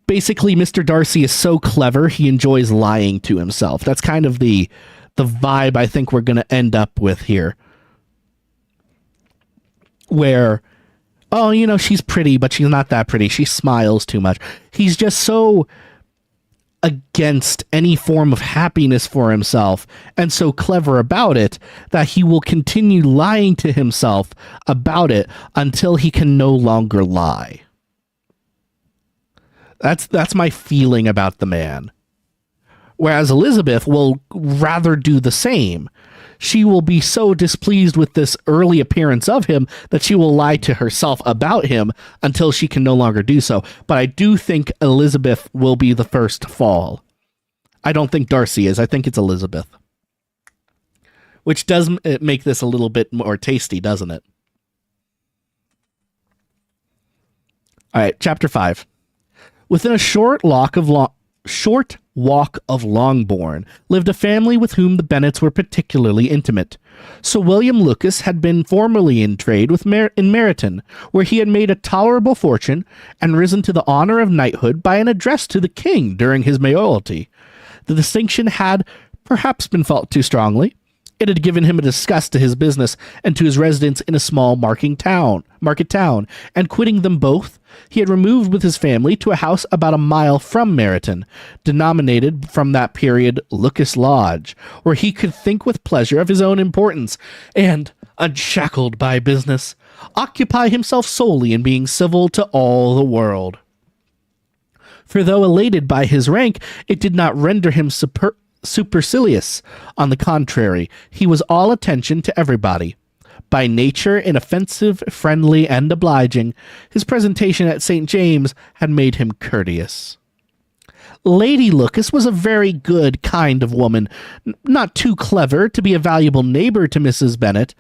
Basically, Mr. Darcy is so clever, he enjoys lying to himself. That's kind of the vibe I think we're going to end up with here. Where, oh, you know, she's pretty, but she's not that pretty. She smiles too much. He's just so against any form of happiness for himself and so clever about it that he will continue lying to himself about it until he can no longer lie. That's my feeling about the man. Whereas Elizabeth will rather do the same. She will be so displeased with this early appearance of him that she will lie to herself about him until she can no longer do so. But I do think Elizabeth will be the first to fall. I don't think Darcy is. I think it's Elizabeth. Which does make this a little bit more tasty, doesn't it? All right, chapter 5. Within a short walk of Longbourn lived a family with whom the Bennets were particularly intimate. Sir William Lucas had been formerly in trade in Meryton, where he had made a tolerable fortune and risen to the honour of knighthood by an address to the king during his mayoralty. The distinction had perhaps been felt too strongly, It had given him a disgust to his business and to his residence in a small market town, and quitting them both, he had removed with his family to a house about a mile from Meryton, denominated from that period Lucas Lodge, where he could think with pleasure of his own importance, and, unshackled by business, occupy himself solely in being civil to all the world. For though elated by his rank, it did not render him supercilious. On the contrary, he was all attention to everybody. By nature inoffensive, friendly, and obliging, his presentation at St. James had made him courteous. Lady Lucas was a very good kind of woman, not too clever to be a valuable neighbor to Mrs. Bennet.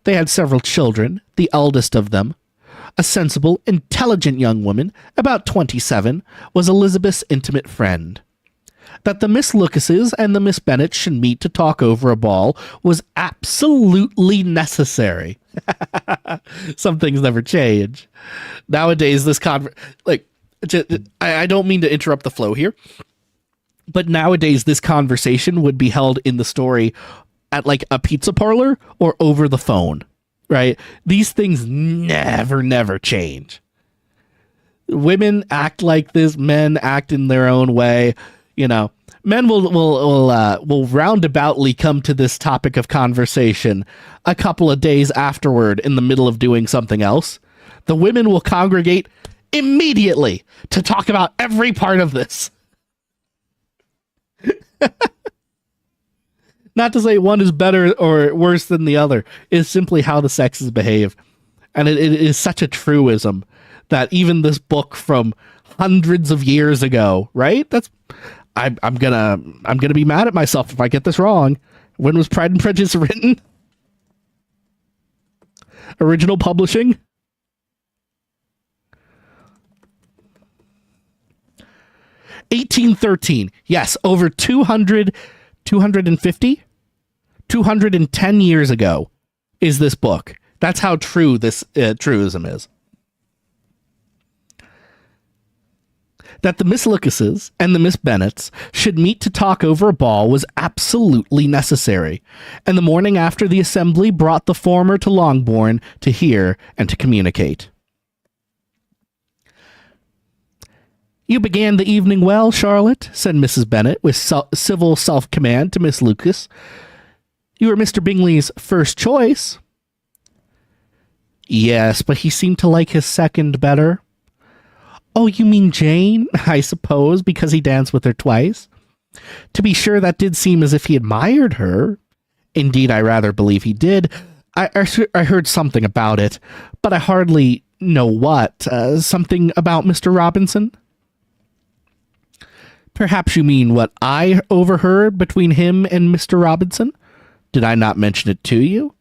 They had several children, the eldest of them, a sensible, intelligent young woman, about 27, was Elizabeth's intimate friend. That the Miss Lucases and the Miss Bennets should meet to talk over a ball was absolutely necessary. Some things never change. Nowadays, this I don't mean to interrupt the flow here, but nowadays this conversation would be held in the story at like a pizza parlor or over the phone. Right? These things never change. Women act like this. Men act in their own way. You know, men will roundaboutly come to this topic of conversation a couple of days afterward in the middle of doing something else. The women will congregate immediately to talk about every part of this. Not to say one is better or worse than the other. It's simply how the sexes behave. And it is such a truism that even this book from hundreds of years ago, right? I'm gonna be mad at myself if I get this wrong. When was Pride and Prejudice written? Original publishing? (1813). Yes, over 210 years ago is this book. That's how true this truism is. That the Miss Lucases and the Miss Bennets should meet to talk over a ball was absolutely necessary, and the morning after the assembly brought the former to Longbourn to hear and to communicate. "You began the evening well, Charlotte," said Mrs. Bennet with civil self-command to Miss Lucas. "You were Mr. Bingley's first choice." "Yes, but he seemed to like his second better." "Oh, you mean Jane, I suppose, because he danced with her twice?" "To be sure, that did seem as if he admired her." "Indeed, I rather believe he did. I heard something about it, but I hardly know what. Something about Mr. Robinson?" "Perhaps you mean what I overheard between him and Mr. Robinson? Did I not mention it to you?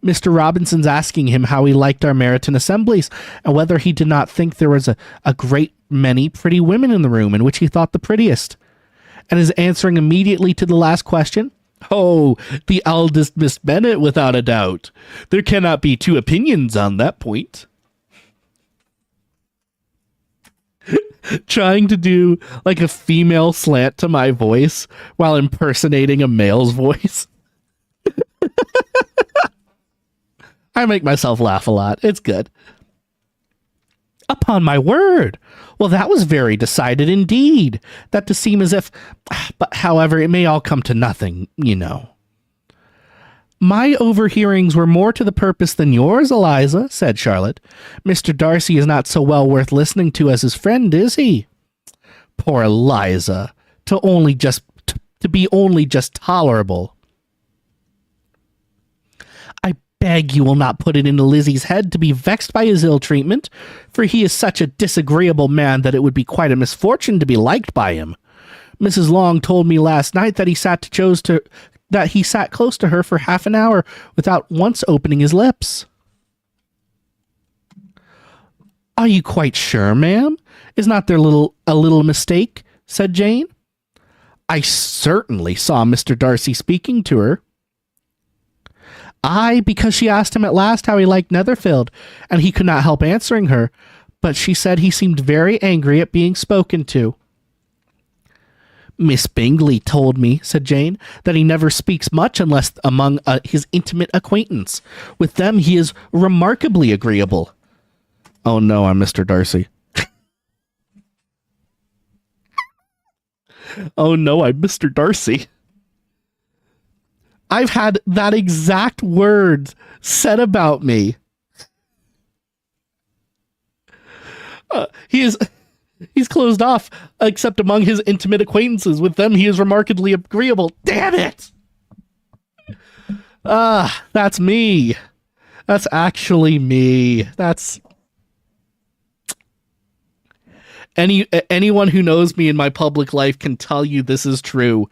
Mr. Robinson's asking him how he liked our Meryton assemblies, and whether he did not think there was a great many pretty women in the room, and which he thought the prettiest. And is answering immediately to the last question, 'Oh, the eldest Miss Bennet, without a doubt. There cannot be two opinions on that point.'" Trying to do like a female slant to my voice while impersonating a male's voice. I make myself laugh a lot. It's good. "Upon my word. Well, that was very decided indeed. That to seem as if... But however, it may all come to nothing, you know." "My overhearings were more to the purpose than yours, Eliza," said Charlotte. "Mr. Darcy is not so well worth listening to as his friend, is he?" Poor Eliza, to be only just tolerable. "I beg you will not put it into Lizzie's head to be vexed by his ill treatment, for he is such a disagreeable man that it would be quite a misfortune to be liked by him. Mrs. Long told me last night that he sat close to her for half an hour without once opening his lips." "Are you quite sure, ma'am? Is not there a little mistake?" said Jane. "I certainly saw Mr. Darcy speaking to her." "Aye, because she asked him at last how he liked Netherfield, and he could not help answering her, but she said he seemed very angry at being spoken to." Miss Bingley told me, said Jane, that he never speaks much unless among his intimate acquaintance. With them he is remarkably agreeable. Oh no, I'm Mr. Darcy. Oh no, I'm Mr. Darcy. I've had that exact word said about me. He's closed off, except among his intimate acquaintances. With them, he is remarkably agreeable. Damn it! That's me. That's actually me. That's... Anyone who knows me in my public life can tell you this is true.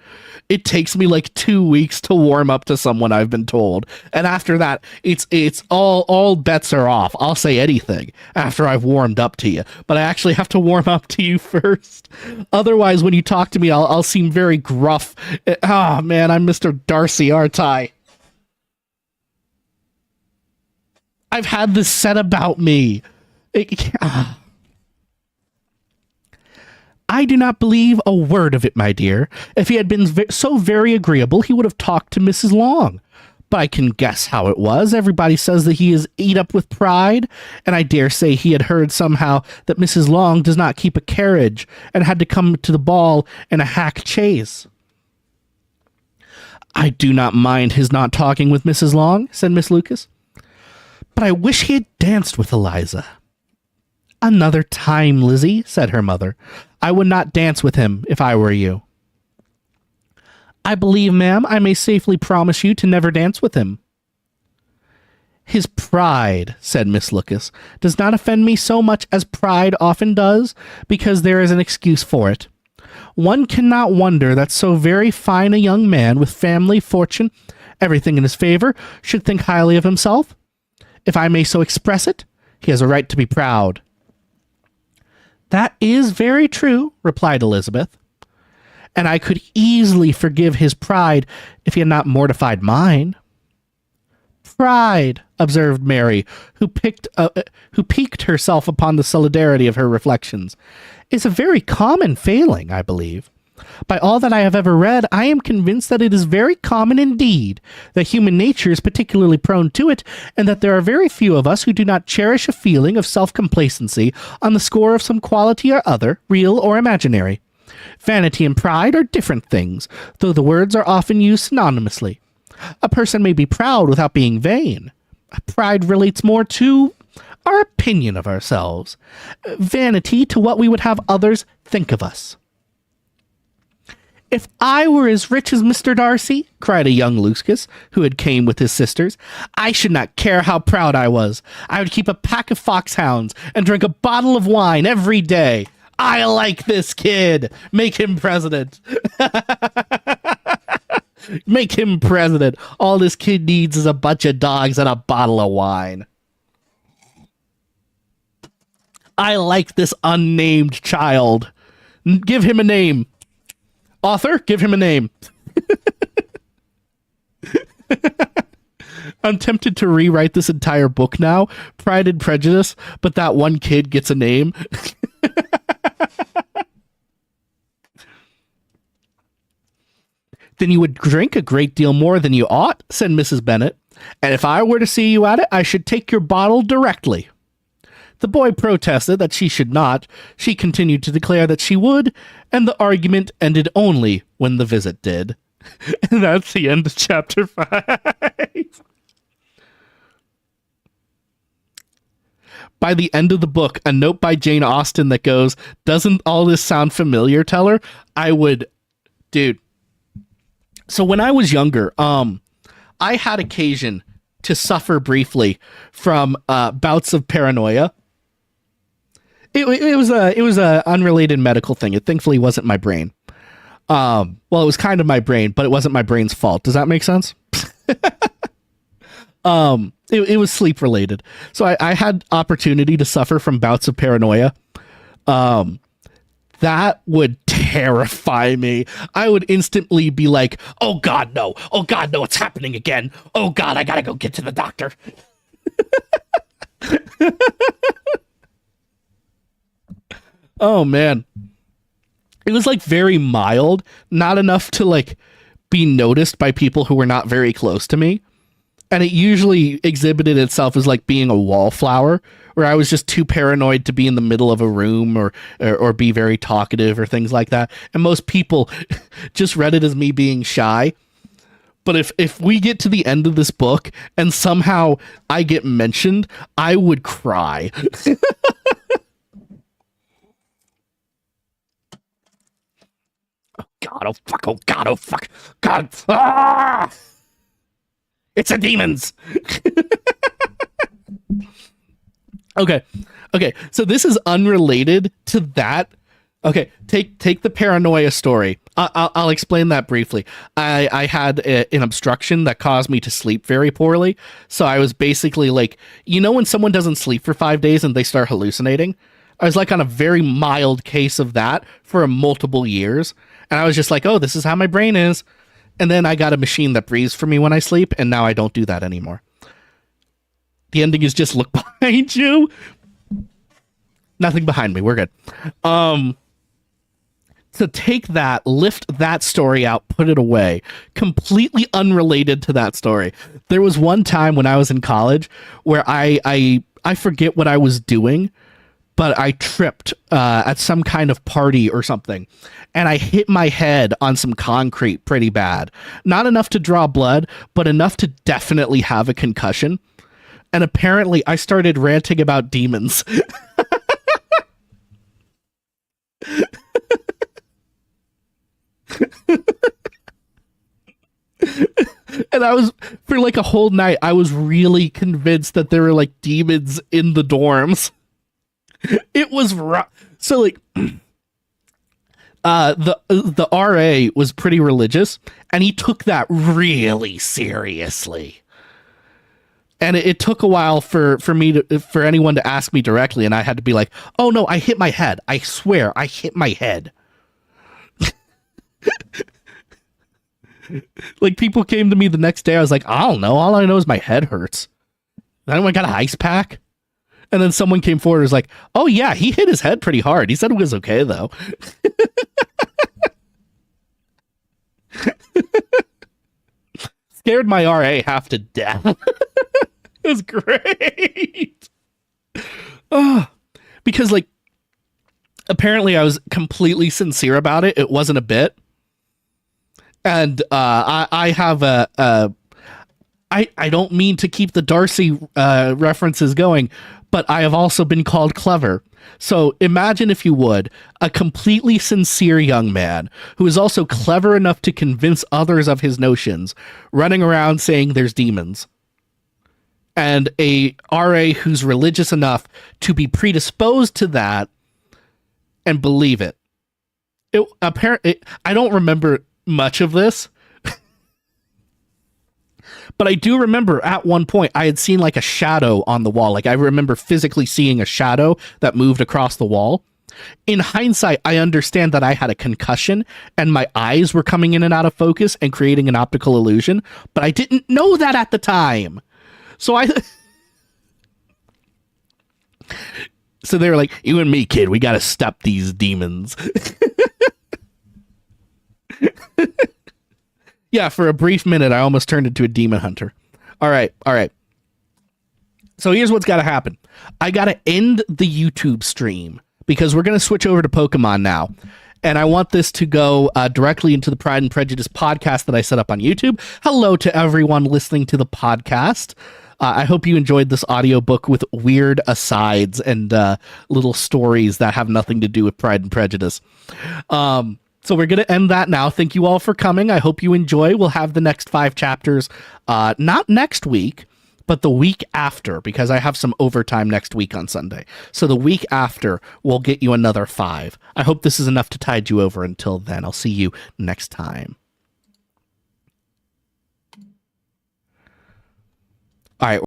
It takes me like 2 weeks to warm up to someone, I've been told. And after that, it's all bets are off. I'll say anything after I've warmed up to you. But I actually have to warm up to you first. Otherwise, when you talk to me, I'll seem very gruff. Ah, man, I'm Mr. Darcy, aren't I? I've had this said about me. I do not believe a word of it, my dear. If he had been so very agreeable, he would have talked to Mrs. Long. But I can guess how it was. Everybody says that he is eat up with pride, and I dare say he had heard somehow that Mrs. Long does not keep a carriage, and had to come to the ball in a hack chaise. I do not mind his not talking with Mrs. Long, said Miss Lucas. But I wish he had danced with Eliza. Another time, Lizzie, said her mother. I would not dance with him if I were you. I believe, ma'am, I may safely promise you to never dance with him. His pride, said Miss Lucas, does not offend me so much as pride often does, because there is an excuse for it. One cannot wonder that so very fine a young man with family, fortune, everything in his favor, should think highly of himself. If I may so express it, he has a right to be proud. That is very true, replied Elizabeth. And I could easily forgive his pride if he had not mortified mine. Pride, observed Mary, who piqued herself upon the solidarity of her reflections, is a very common failing, I believe. By all that I have ever read, I am convinced that it is very common indeed, that human nature is particularly prone to it, and that there are very few of us who do not cherish a feeling of self-complacency on the score of some quality or other, real or imaginary. Vanity and pride are different things, though the words are often used synonymously. A person may be proud without being vain. Pride relates more to our opinion of ourselves. Vanity to what we would have others think of us. If I were as rich as Mr. Darcy, cried a young Lucas, who had came with his sisters, I should not care how proud I was. I would keep a pack of foxhounds and drink a bottle of wine every day. I like this kid. Make him president. Make him president. All this kid needs is a bunch of dogs and a bottle of wine. I like this unnamed child. Give him a name. Author, give him a name. I'm tempted to rewrite this entire book now, Pride and Prejudice, but that one kid gets a name. Then you would drink a great deal more than you ought, said Mrs. Bennet, and if I were to see you at it, I should take your bottle directly. The boy protested that she should not. She continued to declare that she would, and the argument ended only when the visit did. And that's the end of chapter 5. By the end of the book, a note by Jane Austen that goes, "Doesn't all this sound familiar, Teller?" I would... Dude. So when I was younger, I had occasion to suffer briefly from bouts of paranoia. It was a unrelated medical thing. It thankfully wasn't my brain. Well, it was kind of my brain, but it wasn't my brain's fault. Does that make sense? It was sleep related. So I had opportunity to suffer from bouts of paranoia. That would terrify me. I would instantly be like, oh God, no. Oh God, no, it's happening again. Oh God, I gotta go get to the doctor. Oh man. It was like very mild, not enough to like be noticed by people who were not very close to me. And it usually exhibited itself as like being a wallflower, where I was just too paranoid to be in the middle of a room or be very talkative or things like that. And most people just read it as me being shy. But if we get to the end of this book and somehow I get mentioned, I would cry. God, oh fuck, oh God, oh fuck, God. Ah! It's a demons. Okay. So this is unrelated to that. Okay, take the paranoia story. I'll explain that briefly. I had an obstruction that caused me to sleep very poorly. So I was basically like, when someone doesn't sleep for 5 days and they start hallucinating? I was like on a very mild case of that for multiple years. And I was just like, oh, this is how my brain is. And then I got a machine that breathes for me when I sleep, and now I don't do that anymore. The ending is just look behind you. Nothing behind me. We're good. So take that, lift that story out, put it away. Completely unrelated to that story. There was one time when I was in college where I forget what I was doing, but I tripped at some kind of party or something, and I hit my head on some concrete pretty bad. Not enough to draw blood, but enough to definitely have a concussion. And apparently I started ranting about demons. And I was, for like a whole night, I was really convinced that there were like demons in the dorms. It was rough. So like the RA was pretty religious, and he took that really seriously. And it took a while for anyone to ask me directly, and I had to be like, "Oh no, I hit my head. I swear, I hit my head." Like, people came to me the next day. I was like, "I don't know. All I know is my head hurts." Anyone got an ice pack? And then someone came forward and was like, "Oh yeah, he hit his head pretty hard. He said it was okay though." Scared my RA half to death. It was great. Because like, apparently I was completely sincere about it. It wasn't a bit. And I have I don't mean to keep the Darcy references going, but I have also been called clever. So imagine, if you would, a completely sincere young man who is also clever enough to convince others of his notions, running around saying there's demons. And a RA who's religious enough to be predisposed to that and believe it. Apparently, I don't remember much of this. But I do remember at one point I had seen like a shadow on the wall. Like, I remember physically seeing a shadow that moved across the wall. In hindsight, I understand that I had a concussion and my eyes were coming in and out of focus and creating an optical illusion, but I didn't know that at the time. So so they were like, "You and me, kid, we got to stop these demons." Yeah, for a brief minute, I almost turned into a demon hunter. All right. So here's what's got to happen. I got to end the YouTube stream because we're going to switch over to Pokemon now. And I want this to go directly into the Pride and Prejudice podcast that I set up on YouTube. Hello to everyone listening to the podcast. I hope you enjoyed this audiobook with weird asides and little stories that have nothing to do with Pride and Prejudice. So we're going to end that now. Thank you all for coming. I hope you enjoy. We'll have the next 5 chapters, not next week, but the week after, because I have some overtime next week on Sunday. So the week after, we'll get you another 5. I hope this is enough to tide you over until then. I'll see you next time.